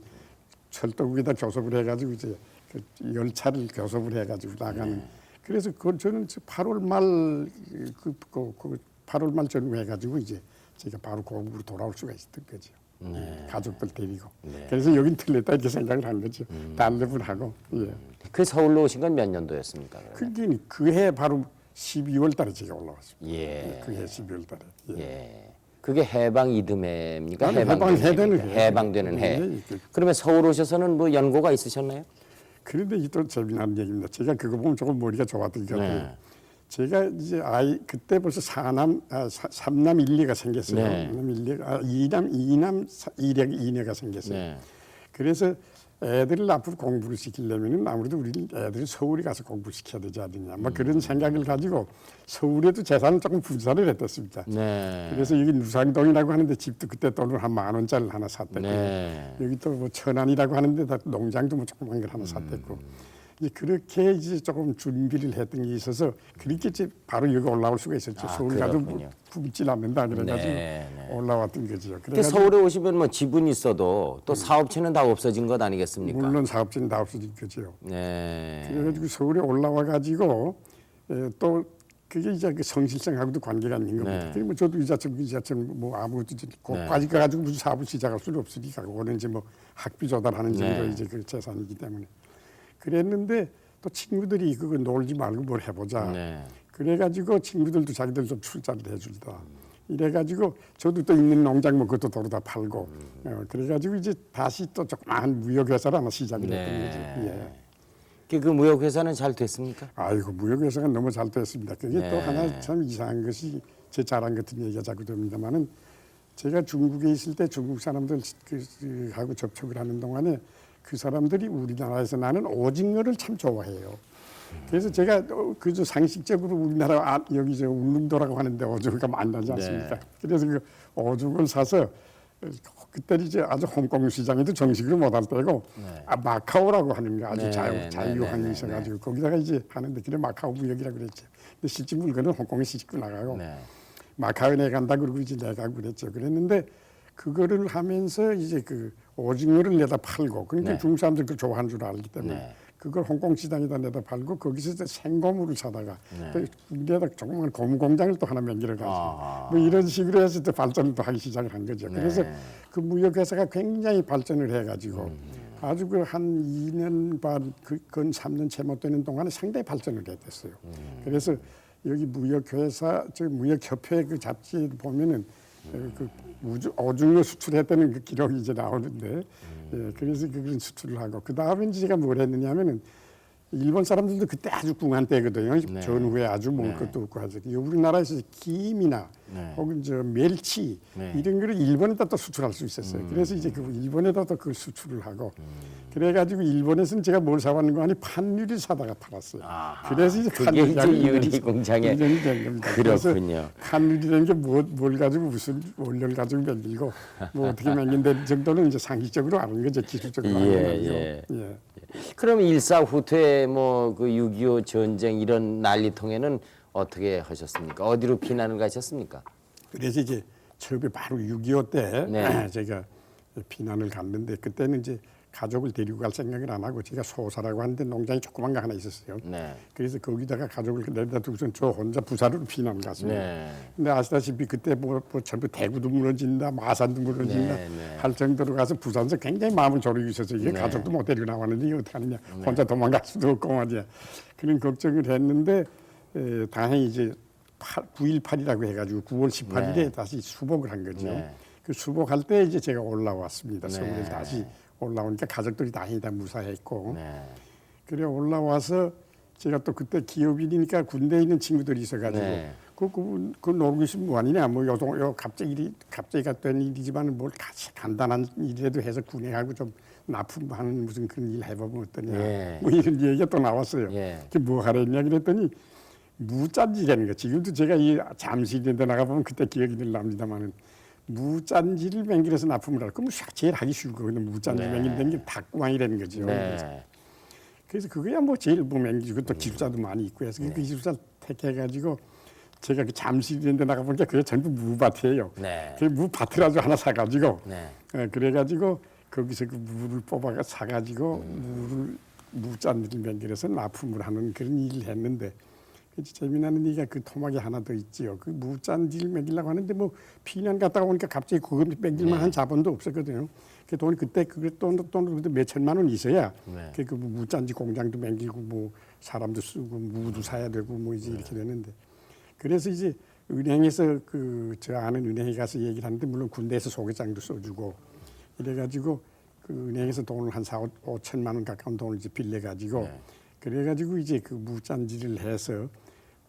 철도국에다 교섭을 해가지고 이제 그 열차를 교섭을 해가지고 나가는. 그래서 저는 8월 말 8월 말 전후해가지고 이제 제가 바로 고국으로 돌아올 수가 있었던 거죠. 가족들 데리고. 그래서 여긴 틀렸다 이렇게 생각을 한 거죠. 단reb을 하고. 그 서울로 오신 건 몇 년도였습니까? 그게 그해 바로 12월 달에 제가 올라왔습니다. 그해 12월 달에. 그게 해방 이듬해입니까? 해방되는 해. 그러면 서울 오셔서는 뭐 연고가 있으셨나요? 그런데 또 재미난 얘기입니다. 제가 그거 보면 조금 머리가 좋았던 게 제가 이제 그때 벌써 삼남 1녀가 생겼어요. 2녀가 생겼어요. 그래서 애들을 앞으로 공부를 시키려면 아무래도 우리는 애들을 서울에 가서 공부를 시켜야 되지 않느냐. 뭐 그런 생각을 가지고 서울에도 재산을 조금 분산을 했었습니다. 그래서 여기 누상동이라고 하는데 집도 그때 돈을 한 10,000원짜리를 하나 샀댔고 여기 또 뭐 천안이라고 하는데 다 농장도 뭐 조그만 걸 하나 샀댔고 이제 그렇게 이제 조금 준비를 했던 게 있어서 그렇게 이제 바로 여기 올라올 수가 있었죠. 서울 가도 그렇군요. 굶질 않는다 그래가지고 네, 올라왔던 거죠. 근데 그래가지고 서울에 오시면 뭐 지분이 있어도 또 사업체는 다 없어진 것 아니겠습니까? 물론 사업체는 다 없어진 거죠. 네. 그래가지고 서울에 올라와 가지고 또 그게 이제 그 성실성하고도 관계가 있는 겁니다. 네. 뭐 저도 이자처럼 뭐 아무것도 거기까지 가가지고 무슨 사업을 시작할 수는 없으니까 그거는 이제 뭐 학비 조달하는 정도 네. 이제 그 재산이기 때문에 그랬는데 또 친구들이 그거 놀지 말고 뭘 해보자. 네. 그래가지고 친구들도 자기들 좀 출자를 해준다. 이래가지고 저도 또 있는 농장 뭐 그것도 도로 다 팔고 그래가지고 이제 다시 또 조그마한 무역회사를 하나 시작을 했던 거죠. 예. 그 무역회사는 잘 됐습니까? 아이고 무역회사가 너무 잘 됐습니다. 그게 네. 또 하나 참 이상한 것이 제 자랑 같은 얘기가 자꾸 됩니다만은 제가 중국에 있을 때 중국 사람들 하고 접촉을 하는 동안에 그 사람들이 우리나라에서 나는 오징어를 참 좋아해요. 그래서 제가 그저 상식적으로 우리나라 여기 저 울릉도라고 하는데 오징어가 많다지 않습니까? 네. 그래서 그 오징어를 사서 그때 이제 아주 홍콩 시장에도 정식으로 못할 때고 마카오라고 하는 게 아주 네, 자유항이 있어가지고 거기다가 이제 하는데 그래 마카오 무역이라고 그랬죠. 근데 실제 물건은 홍콩에 싣고 나가고 마카오에 내 간다 그러고 이제 내가 그랬죠. 그랬는데 그거를 하면서 이제 그 오징어를 내다 팔고 그러니까 중국 사람들 그 좋아하는 줄 알기 때문에 그걸 홍콩 시장에다 내다 팔고 거기서 이제 생고무를 사다가 거기에다 조그만 고무 공장을 또 하나 만들어 가지고 뭐 이런 식으로 해서 또 발전을 또 하기 시작을 한 거죠. 그래서 그 무역회사가 굉장히 발전을 해가지고 아주 그 한 2년 반, 근 3년 채 못 되는 동안에 상당히 발전을 했댔어요. 그래서 여기 무역회사, 저 무역협회 그 잡지에 보면은 그 오징어 수출했다는 그 기록이 이제 나오는데, 그래서 그런 수출을 하고 그 다음에 제가 뭘 했느냐면은 일본 사람들도 그때 아주 궁한 때거든요. 전후에 아주 먹을 것도 없고 하죠. 우리나라에서 김이나 혹은 저 멸치 이런 거를 일본에다 또 수출할 수 있었어요. 그래서 이제 그 일본에다 또 그 수출을 하고 그래가지고 일본에서는 제가 뭘 사왔는 거 아니 판유리 사다가 팔았어요. 그래서 이제 그게 이제 유리 공장에 인연이 된 겁니다. 그렇군요. 판유리라는 게 뭘 가지고 무슨 원료를 가지고 만들고 뭐 어떻게 만든다는 정도는 이제 상식적으로 아는 거죠. 기술적으로 아는 거죠. 그럼 일사후퇴 뭐 그 6.25 전쟁 이런 난리통에는 어떻게 하셨습니까? 어디로 피난을 가셨습니까? 그래서 이제 처음에 바로 6.25 때 제가 피난을 갔는데 그때는 이제 가족을 데리고 갈 생각을 안 하고 제가 소사라고 하는데 농장이 조그만 거 하나 있었어요. 그래서 거기다가 가족을 내다 두고선 저 혼자 부산으로 피난 갔습니다. 근데 아시다시피 그때 뭐 전부 대구도 무너진다, 마산도 무너진다 할 정도로 가서 부산에서 굉장히 마음을 졸이고 있었어요. 이게 가족도 못 데리고 나왔는데 이거 어떻게 하느냐. 혼자 도망갈 수도 없고 말이야. 그런 걱정을 했는데 다행히 이제 9.18이라고 해가지고 9월 18일에 다시 수복을 한 거죠. 그 수복할 때 이제 제가 올라왔습니다. 서울에 다시 올라오니까 가족들이 다행히 다 무사했고 그래 올라와서 제가 또 그때 기업인이니까 군대에 있는 친구들이 있어가지고 그 놀고 있으면 뭐하느냐 뭐 요 갑자기가 된 일이지만 뭘 같이 간단한 일이라도 해서 군에하고 좀 납품하는 무슨 그런 일 해보면 어떠냐 뭐 이런 얘기가 또 나왔어요. 그게 뭐 하랬냐 그랬더니 무짠지라는 거 지금도 제가 이 잠시 이런 데 나가보면 그때 기억이 늘 납니다만은 무짠지를 맹길해서 납품을 하고 그럼 제일 하기 쉬운 거거든요. 무짠지 맹긴다는 게 닭구멍이라는 거죠. 그래서 그거야 뭐 제일 뭐 맹기고 또 기술자도 많이 있고 해서 그 기술자 택해가지고 제가 그 잠시 이런 데 나가보니까 그게 전부 무밭이에요. 그 무밭을 아주 하나 사가지고 그래가지고 거기서 그 무를 뽑아가 사가지고 무짠지를 맹길해서 납품을 하는 그런 일을 했는데 재미나는 얘기가 그 토막이 하나 더 있지요. 그 무짠지를 먹이려고 하는데 뭐 피난 갔다가 오니까 갑자기 그거 먹일만 한 자본도 없었거든요. 그 돈이 그때 돈도 몇 천만 원 있어야 그 무짠지 공장도 먹이고 뭐 사람도 쓰고 무도 사야 되고 뭐 이제 이렇게 되는데 그래서 이제 은행에서 그 저 아는 은행에 가서 얘기를 하는데 물론 군대에서 소개장도 써주고 이래가지고 그 은행에서 돈을 한 5천만 원 가까운 돈을 이제 빌려가지고 그래가지고 이제 그 무짠지를 해서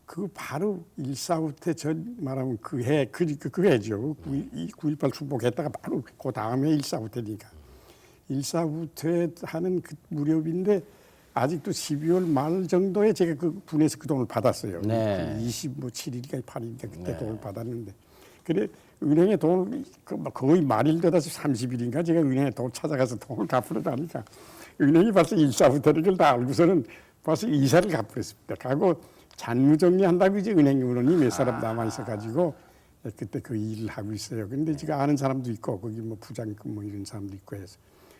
그 바로 1.4 때 전 말하면 그 해죠. 9.18 수복했다가 바로 그 다음에 1.4 때니까 1.4 때 하는 그 무렵인데 아직도 12월 말 정도에 제가 그 분에서 그 돈을 받았어요. 27일인가 8일인가 그때 돈을 받았는데 그래 은행에 돈을 거의 말일 되다 30일인가 제가 은행에 돈 찾아가서 돈을 갚으러 가니까 은행이 벌써 일사후퇴를 걸 다 알고서는 벌써 이사를 가버렸습니다. 가고 잔무 정리한다고 이제 은행원이 몇 사람 남아 있어가지고 그때 그 일을 하고 있어요. 근데 제가 아는 사람도 있고 거기 뭐 부장 뭐 이런 사람도 있고 해서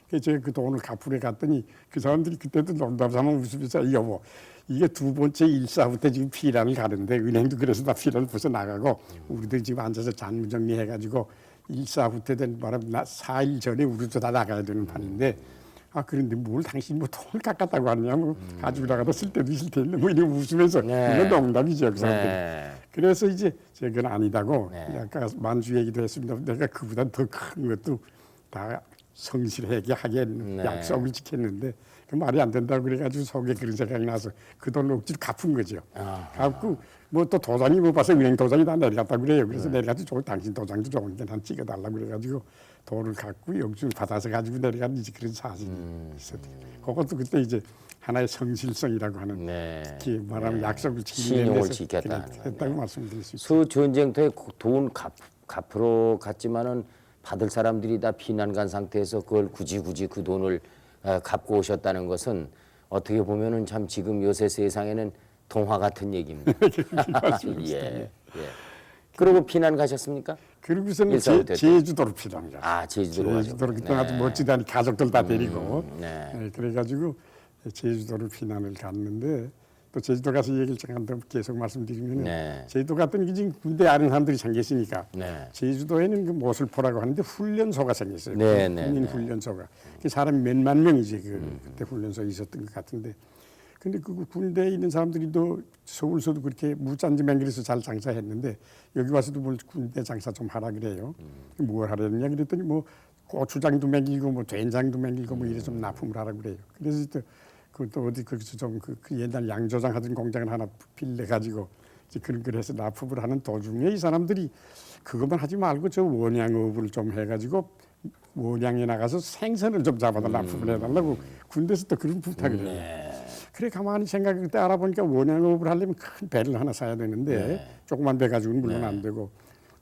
그래서 제가 그 돈을 갚으러 갔더니 그 사람들이 그때도 농담삼아 웃으면서 여보 이게 두 번째 일사후퇴 지금 피란을 가는데 은행도 그래서 다 피란을 벌써 나가고 우리도 지금 앉아서 잔무 정리해가지고 일사후퇴된 바람 4일 전에 우리도 다 나가야 되는 판인데 아 그런데 뭘 당신 뭐 돈을 깎았다고 하느냐 뭐 가지고 나가다 쓸 때도 있을 텐데 뭐 이렇게 웃으면서 이건 농담이죠 그 사람들이. 그래서 이제 제가 그건 아니다고 아까 만주 얘기도 했습니다. 내가 그보다 더 큰 것도 다 성실하게 하게 약속을 지켰는데 그 말이 안 된다고 그래가지고 속에 그런 생각이 나서 그 돈을 억지로 갚은 거죠. 갚고 뭐 또 도장이 못 봐서 은행 도장이 다 내려갔다고 그래요. 그래서 내려가지고 당신 도장도 좋은데 난 찍어달라고 그래가지고 돈을 갖고 영주를 받아서 가지고 내려간 이제 그런 사실이 있었죠. 그것도 그때 이제 하나의 성실성이라고 하는 말하면 약속을 신용을 지켰다는 했다고 말씀드릴 수 있습니다. 수 전쟁터에 돈 갚으러 갔지만은 받을 사람들이 다 피난 간 상태에서 그걸 굳이 그 돈을 갚고 오셨다는 것은 어떻게 보면은 참 지금 요새 세상에는 동화 같은 얘기입니다. 예. 그리고 피난 가셨습니까? 그리고서는 제주도로 피난 갔어요. 아, 제주도로 그때 아주 멋지다니 가족들 다 데리고 그래가지고 제주도로 피난을 갔는데 또 제주도 가서 얘기를 잠깐 더 계속 말씀드리면 제주도 갔더니 지금 군대 아는 사람들이 생겼으니까 제주도에는 그 모슬포라고 하는데 훈련소가 생겼어요. 군인 훈련소가. 그 사람이 몇만 명이지 그때 훈련소에 있었던 것 같은데 근데 그 군대에 있는 사람들이 또 서울서도 그렇게 무짠지 맹길에서 잘 장사했는데 여기 와서도 뭘 군대 장사 좀 하라 그래요. 뭘 하려느냐 그랬더니 뭐 고추장도 먹이고 뭐 된장도 먹이고 뭐 이래 좀 납품을 하라 그래요. 그래서 그것도 어디 거기서 좀 그 옛날 양조장 하던 공장을 하나 빌려 가지고 그런 걸 해서 납품을 하는 도중에 이 사람들이 그것만 하지 말고 저 원양업을 좀 해가지고 원양에 나가서 생선을 좀 잡아다 납품을 해달라고 군대에서 또 그런 부탁을 해요. 그래 가만히 생각해 그때 알아보니까 원양업을 하려면 큰 배를 하나 사야 되는데 조그만 배 가지고는 물론 안 되고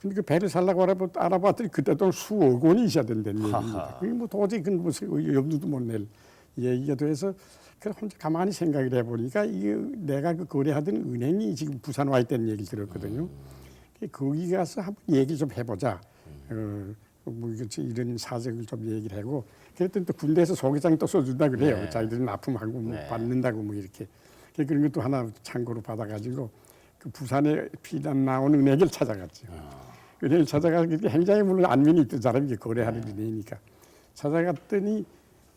근데 그 배를 살라고 알아봤더니 그때 또 수억 원이 있어야 된다는 얘기입니다. 그게 뭐 도저히 그 뭐 염두도 못 낼 얘기가 돼서 그래서 혼자 가만히 생각을 해보니까 이게 내가 그 거래하던 은행이 지금 부산 와 있다는 얘기를 들었거든요. 거기 가서 한번 얘기를 좀 해보자. 뭐 이런 사정을 좀 얘기를 하고 그랬더니 또 군대에서 소개장 또 써준다 그래요. 자기들이 납품하고 뭐 받는다고 뭐 이렇게 그런 것도 하나 참고로 받아가지고 그 부산에 피난 나온 은행을 찾아갔죠. 은행을 찾아가서 행장에 물론 안면이 있던 사람이 거래하는 은행이니까 찾아갔더니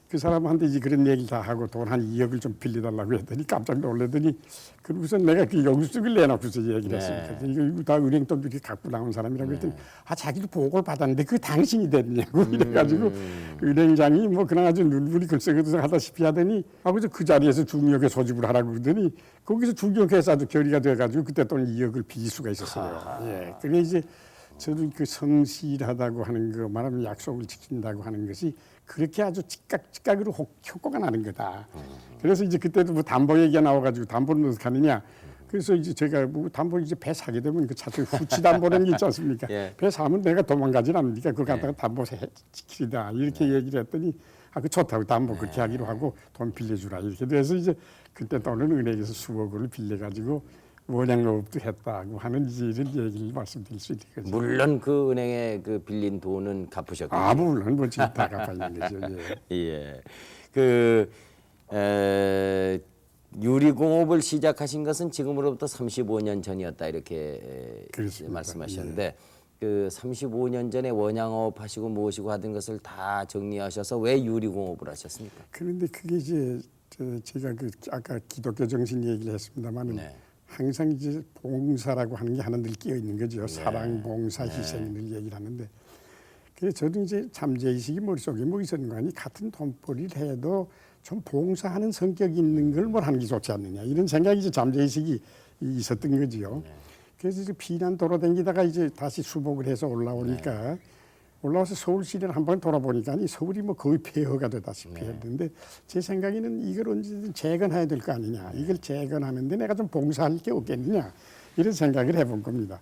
그 사람한테 이제 그런 얘기를 다 하고 돈 한 2억을 좀 빌려달라고 했더니 깜짝 놀라더니 그러고서 내가 그 영수증을 내놓고서 얘기를 했습니다. 이거 다 은행 돈 이렇게 갖고 나온 사람이라고 했더니 아 자기도 보고를 받았는데 그 당신이 됐냐고 이래가지고 은행장이 뭐 그냥 아주 눈물이 글썽여서 하다시피 하더니 그래서 그 자리에서 중역에 소집을 하라고 그러더니 거기서 중역회사도 결의가 돼가지고 그때 돈 2억을 빌릴 수가 있었어요. 그게 이제 저도 그 성실하다고 하는 거 말하면 약속을 지킨다고 하는 것이 그렇게 아주 즉각으로 효과가 나는 거다. 그래서 이제 그때도 뭐 담보 얘기가 나와가지고 담보는 어떻게 하느냐. 그래서 이제 제가 뭐 담보 이제 배 사게 되면 그 차트 후치 담보라는 게 있지 않습니까? 배 사면 내가 도망가진 않으니까 그거 갖다가 담보 지키다 이렇게 얘기를 했더니 그 좋다고 담보 그렇게 하기로 하고 돈 빌려주라 이렇게 돼서 이제 그때 돈은 은행에서 수억 원을 빌려가지고 원양업도 했다고 하는 이런 얘기를 말씀드릴 수 있겠죠. 물론 그 은행에 그 빌린 돈은 갚으셨고. 물론 뭐 지금 다 갚아 있는 거죠. 예. 그 유리공업을 시작하신 것은 지금으로부터 35년 전이었다 이렇게 그렇습니다. 말씀하셨는데 그 35년 전에 원양업 하시고 무엇이고 하던 것을 다 정리하셔서 왜 유리공업을 하셨습니까? 그런데 그게 이제 제가 그 아까 기독교 정신 얘기를 했습니다만 항상 이제 봉사라고 하는 게 하나 늘 끼어 있는 거죠. 사랑, 봉사, 희생을 얘기를 하는데 그래서 저도 이제 잠재의식이 머릿속에 뭐 있었는 거 아니 같은 돈벌이를 해도 좀 봉사하는 성격이 있는 걸 뭘 하는 게 좋지 않느냐 이런 생각이 이제 잠재의식이 있었던 거지요. 그래서 이제 피난 돌아다니다가 이제 다시 수복을 해서 올라오니까 올라와서 서울시를 한번 돌아보니까 서울이 뭐 거의 폐허가 되다시피 했는데 제 생각에는 이걸 언제든 재건해야 될 거 아니냐. 이걸 재건하는데 내가 좀 봉사할 게 없겠느냐. 이런 생각을 해본 겁니다.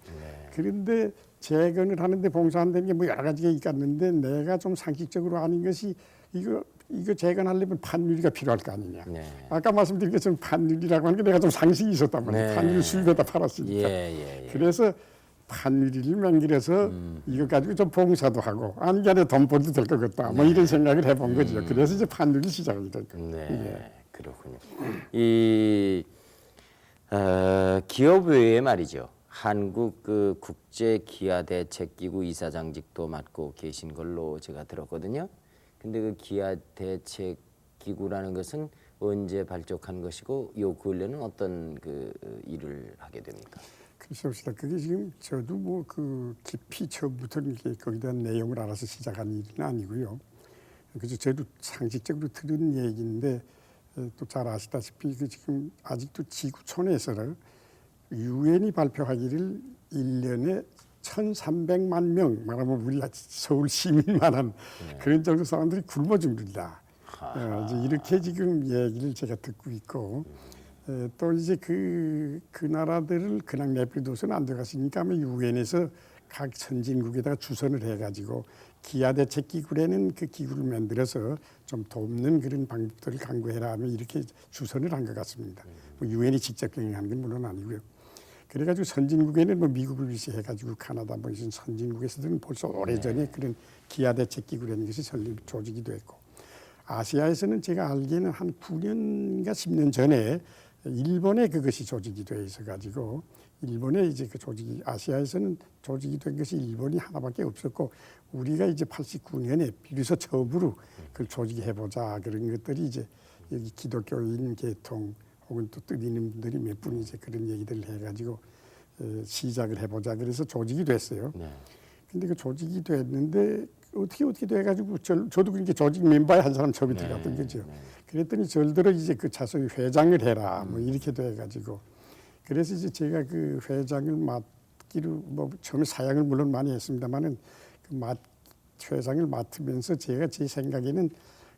그런데 재건을 하는데 봉사한다는 게 뭐 여러 가지가 있겠는데 내가 좀 상식적으로 아는 것이 이거 이거 재건하려면 판유리가 필요할 거 아니냐. 네. 아까 말씀드린 것처럼 판유리라고 하는 게 내가 좀 상식이 있었단 말이에요. 네. 판유리 수입에다 팔았으니까. 예. 그래서 판유리를 맹길해서 이거 가지고 좀 봉사도 하고 아니 안에 돈 벌도 될 것 같다. 뭐 이런 생각을 해본 거죠. 그래서 이제 판유리 시작이 된 거예요. 네, 그렇군요. 이 기업 외에 말이죠. 한국 그 국제 기아 대책기구 이사장직도 맡고 계신 걸로 제가 들었거든요. 근데 그 기아 대책기구라는 것은 언제 발족한 것이고 요 근래는 어떤 그 일을 하게 됩니까? 글쎄, 그게 지금 저도 뭐 그 깊이 처음부터 이렇게 거기에 대한 내용을 알아서 시작한 일은 아니고요. 그래서 저도 상식적으로 들은 얘기인데 또 잘 아시다시피 그 지금 아직도 지구촌에서는 유엔이 발표하기를 1년에 1,300만 명, 말하면 우리 서울 시민만한 그런 정도 사람들이 굶어 죽는다. 이제 이렇게 지금 얘기를 제가 듣고 있고 또 이제 그 나라들을 그냥 내버려둬서는 안 되겠으니까 유엔에서 각 선진국에다가 주선을 해가지고 기아 대책기구라는 그 기구를 만들어서 좀 돕는 그런 방법들을 강구해라 하면 이렇게 주선을 한 것 같습니다. 뭐 유엔이 직접 경영하는 건 물론 아니고요. 그래가지고 선진국에는 뭐 미국을 위시해가지고 카나다 뭐 이런 선진국에서는 벌써 오래전에 그런 기아 대책기구라는 것이 설립 조직이 됐고 아시아에서는 제가 알기에는 한 9년인가 10년 전에 일본에 그것이 조직이 돼 있어가지고 일본에 이제 그 조직이 아시아에서는 조직이 된 것이 일본이 하나밖에 없었고 우리가 이제 89년에 비로소 처음으로 그걸 조직해보자 그런 것들이 이제 여기 기독교인 계통 혹은 또 뜻있는 분들이 몇 분 이제 그런 얘기들을 해가지고 시작을 해보자 그래서 조직이 됐어요. 네. 근데 그 조직이 됐는데 어떻게 돼가지고 저도 그렇게 조직 멤버에 한 사람 처음에 들어갔던 거죠. 그랬더니 절대로 이제 그 자소위 회장을 해라 뭐 이렇게 돼가지고 그래서 이제 제가 그 회장을 맡기로 뭐 처음에 사양을 물론 많이 했습니다만은 그 회장을 맡으면서 제가 제 생각에는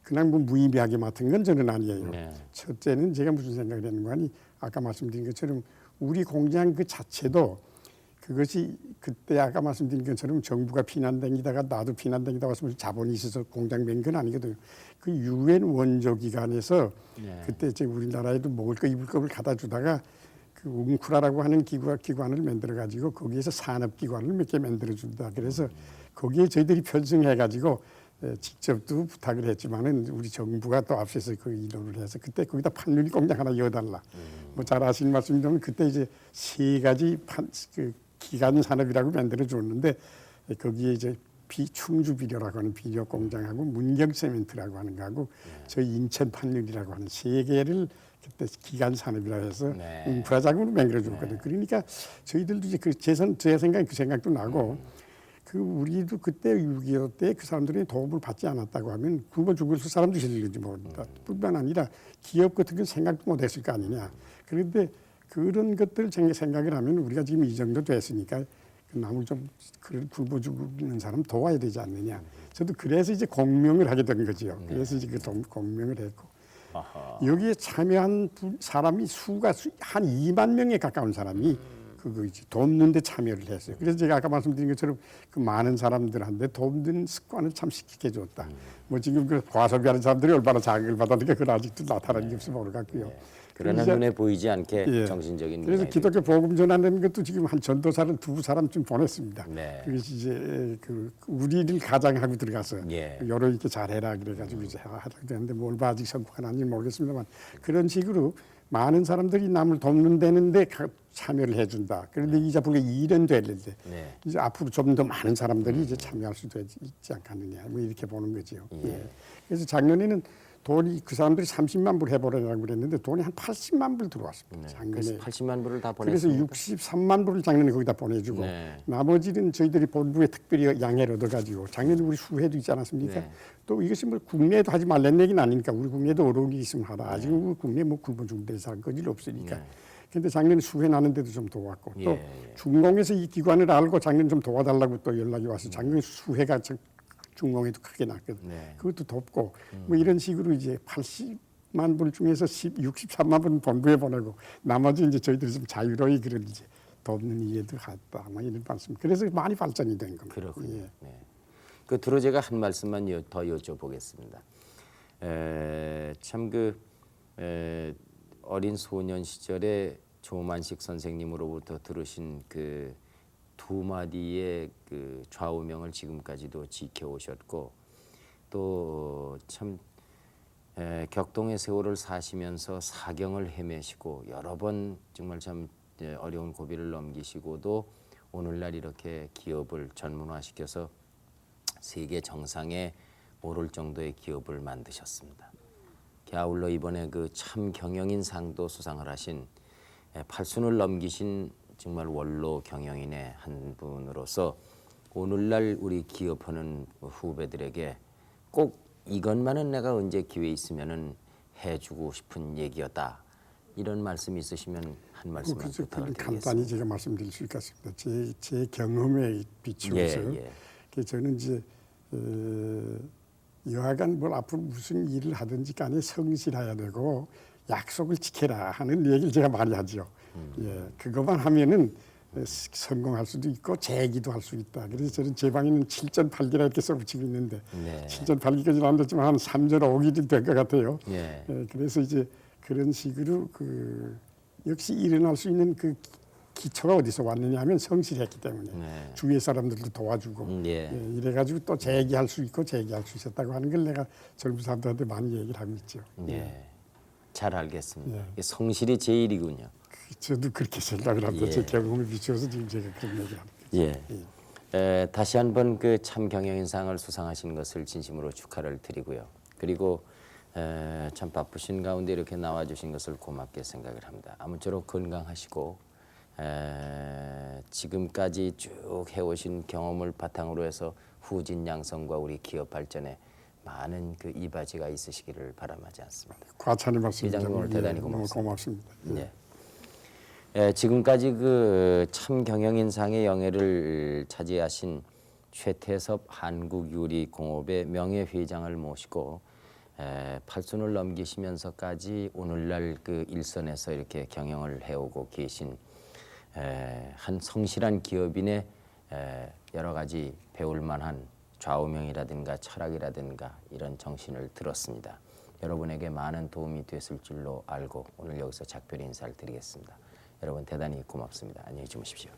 그냥 뭐 무의미하게 맡은 건 저는 아니에요. 네. 첫째는 제가 무슨 생각을 했는가 하니 아까 말씀드린 것처럼 우리 공장 그 자체도 그것이 그때 아까 말씀드린 것처럼 정부가 피난당기다가 나도 피난당기다 왔으면 자본이 있어서 공장 맹 건 아니거든요. 그 유엔 원조 기관에서 그때 이제 우리나라에도 먹을 거 입을 거를 갖다 주다가 그 웅쿠라라고 하는 기관을 만들어 가지고 거기에서 산업 기관을 몇 개 만들어 준다. 그래서 거기에 저희들이 편성해 가지고 직접도 부탁을 했지만은 우리 정부가 또 앞서서 그 인도를 해서 그때 거기다 판유리 공장 하나 여달라. 뭐 잘 아시는 말씀이지만 그때 이제 세 가지 그 기간 산업이라고 만들어 줬는데 거기에 이제 충주 비료라고 하는 비료 공장하고 문경 세멘트라고 하는 거하고 저희 인천 판유리라고 하는 세 개를 그때 기간 산업이라 해서 인프라 자금으로 만들어 줬거든요. 그러니까 저희들도 이제 제 생각에 그 생각도 나고 그 우리도 그때 6.25 때 그 사람들이 도움을 받지 않았다고 하면 굶어 죽을 사람도 있을 거지 뭐. 뿐만 아니라 기업 같은 건 생각도 못 했을 거 아니냐. 그런데 그런 것들 생각을 하면 우리가 지금 이 정도 됐으니까 그 남을 좀 굶어 죽는 사람 도와야 되지 않느냐. 저도 그래서 이제 공명을 하게 된 거죠. 그래서 이제 그 공명을 했고 여기에 참여한 사람이 수가 한 2만 명에 가까운 사람이 그거 이제 돕는데 참여를 했어요. 그래서 제가 아까 말씀드린 것처럼 그 많은 사람들한테 돕는 습관을 참 시켜줬다. 뭐 지금 그 과소비하는 사람들이 얼마나 자극을 받았는가 그건 아직도 나타나는 게 없어 모르겠고요. 그러나 눈에 보이지 않게 정신적인 그래서 문제가 기독교 복음 전하는 것도 지금 한 전도사를 2사람쯤 보냈습니다. 네. 그래서 이제 그 우리를 가장하고 들어가서 여러 이렇게 잘해라 그래가지고 이제 하게 되는데 뭘 봐 아직 성과가 나는지 모르겠습니다만 그런 식으로 많은 사람들이 남을 돕는 데는데 참여를 해준다. 그런데 이제 불과 2년 됐는데 이제 앞으로 좀 더 많은 사람들이 이제 참여할 수도 있지 않겠느냐. 뭐 이렇게 보는 거죠. 그래서 작년에는 돈이 그 사람들이 30만 불 해보려고 그랬는데 돈이 한 80만 불 들어왔습니다. 작년에. 80만 불을 다 그래서 보냈습니다. 63만 불을 작년에 거기다 보내주고 나머지는 저희들이 본부에 특별히 양해를 얻어가지고 작년에 우리 수회도 있지 않았습니까? 또 이것이 뭐 국내에도 하지 말라는 얘기는 아니니까 우리 국내에도 어려운 게 있으면 하라. 아직 우리 국내 뭐 굶어 죽는 데서 할 거질 없으니까. 근데 작년에 수회 나는데도 좀 도왔고 또 중공에서 이 기관을 알고 작년에 좀 도와달라고 또 연락이 와서 작년에 수회가 중공에도 크게 났거든요. 그것도 돕고 뭐 이런 식으로 이제 80만 불 중에서 63만 불은 본부에 보내고 나머지 이제 저희들이 좀 자유로이 그런 이제 돕는 일에도 갔다. 뭐 이런 말씀. 그래서 많이 발전이 된 겁니다. 그렇군요. 그 들어 제가 한 말씀만 더 여쭤보겠습니다. 참 어린 소년 시절에 조만식 선생님으로부터 들으신 그 두 마디의 그 좌우명을 지금까지도 지켜오셨고 또 참 격동의 세월을 사시면서 사경을 헤매시고 여러 번 정말 참 어려운 고비를 넘기시고도 오늘날 이렇게 기업을 전문화시켜서 세계 정상에 오를 정도의 기업을 만드셨습니다. 아울러 이번에 그 참 경영인 상도 수상을 하신 팔순을 넘기신 정말 원로 경영인의 한 분으로서 오늘날 우리 기업하는 후배들에게 꼭 이것만은 내가 언제 기회 있으면은 해주고 싶은 얘기였다. 이런 말씀이 있으시면 한 말씀만 부탁을 드리겠습니다. 간단히 제가 말씀드릴 수 있겠습니다. 제 경험에 비추어서 저는 이제 여하간 뭘 앞으로 무슨 일을 하든지 간에 성실해야 되고 약속을 지켜라 하는 얘기를 제가 많이 하죠. 그것만 하면은 성공할 수도 있고 재기도 할 수 있다. 그래서 저는 제 방에는 7전 8기라 이렇게 써붙이고 있는데 7전 8기까지는 안 됐지만 한 3전 5기는 될 것 같아요. 그래서 이제 그런 식으로 역시 일어날 수 있는 그 기초가 어디서 왔느냐 하면 성실했기 때문에 주위의 사람들도 도와주고 이래가지고 또 재기할 수 있고 재기할 수 있었다고 하는 걸 내가 젊은 사람들한테 많이 얘기를 하고 있죠. 잘 알겠습니다. 성실이 제일이군요. 저도 그렇게 생각을 합니다. 제 경험에 비추어서 지금 제가 그런 얘기를 합니다. 다시 한번 그 참 경영인상을 수상하신 것을 진심으로 축하를 드리고요. 그리고 참 바쁘신 가운데 이렇게 나와주신 것을 고맙게 생각을 합니다. 아무쪼록 건강하시고 지금까지 쭉 해오신 경험을 바탕으로 해서 후진양성과 우리 기업 발전에 많은 그 이바지가 있으시기를 바람하지 않습니다. 과찬의 말씀입니다. 회장님 오늘 대단히 너무 고맙습니다. 고맙습니다. 지금까지 그 참 경영인상의 영예를 차지하신 최태섭 한국유리공업의 명예회장을 모시고 팔순을 넘기시면서까지 오늘날 그 일선에서 이렇게 경영을 해오고 계신 한 성실한 기업인의 여러 가지 배울 만한 좌우명이라든가 철학이라든가 이런 정신을 들었습니다. 여러분에게 많은 도움이 됐을 줄로 알고 오늘 여기서 작별 인사를 드리겠습니다. 여러분 대단히 고맙습니다. 안녕히 주무십시오.